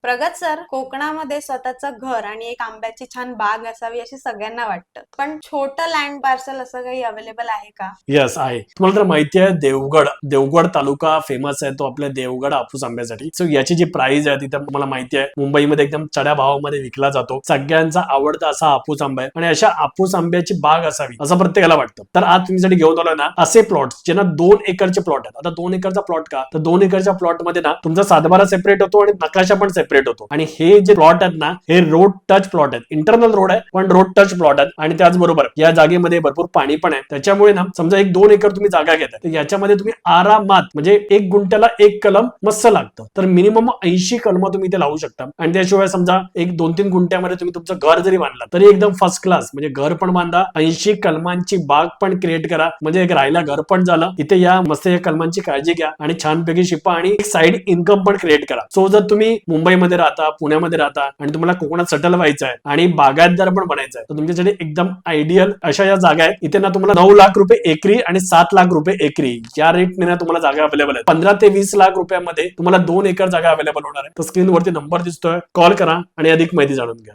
प्रगत सर, कोकणामध्ये स्वतःचं घर आणि एक आंब्याची छान बाग असावी अशी सगळ्यांना वाटतं. पण छोटं लँड पार्सल असं काही अवेलेबल आहे का? यस आहे. तुम्हाला तर माहिती आहे देवगड तालुका फेमस आहे तो आपल्या देवगड हापूस आंब्यासाठी. सो याची जी प्राइस आहे ती तर तुम्हाला माहिती आहे मुंबईमध्ये एकदम चढ्या भावामध्ये विकला जातो. सगळ्यांचा आवडता असा हापूस आंबा आहे आणि अशा हापूस आंब्याची बाग असावी असं प्रत्येकाला वाटतं. तर आज तुमच्यासाठी घेऊन आलोय ना असे प्लॉट ज्यांना 2 एकरचे प्लॉट आहेत. आता 2 एकरचा प्लॉट का तर 2 एकरच्या प्लॉट मध्ये ना तुमचा सातबारा सेपरेट होतो आणि नकाशा पण सेपरेट होतो. आणि हे जे प्लॉट आहेत ना हे रोड टच प्लॉट आहेत. इंटरनल रोड आहे पण रोड टच प्लॉट आहेत आणि त्याचबरोबर या जागेमध्ये भरपूर पाणी पण आहे. त्याच्यामुळे ना समजा एक 2 एकर तुम्ही जागा घेताय तर याच्यामध्ये तुम्ही आरामात म्हणजे 1 गुंठ्याला 1 कलम मस्त लागतं. तर मिनिमम 80 कलम तुम्ही इथे लावू शकता. आणि त्याशिवाय समजा एक 2-3 गुंठ्यामध्ये तुम्ही तुमचं घर जरी बांधलं तरी एकदम फर्स्ट क्लास म्हणजे घर पण बांधा, 80 कलमांची बाग पण क्रिएट करा. म्हणजे एक राहायला घर पण झालं. इथे या मस्त या कलमांची काळजी घ्या आणि छानपैकी शिपा आणि एक साइड इन्कम पण क्रिएट करा. सो जर तुम्ही मुंबईमध्ये राहता, पुण्यामध्ये राहता आणि तुम्हाला कोकणात सेटल व्हायचं आहे आणि बागायतदार पण बनायचं आहे तर तुमच्यासाठी एकदम आयडियल अशा या जागा आहेत. इथे ना तुम्हाला 9 लाख रुपये एकरी आणि 7 लाख रुपये एकरी या रेटने ना तुम्हाला जागा अवेलेबल आहे. 15 ते 20 लाख रुपयामध्ये तुम्हाला 2 एकर जागा अवेलेबल होणार आहे. तर स्क्रीनवरती नंबर दिसतोय, कॉल करा आणि अधिक माहिती जाणून घ्या.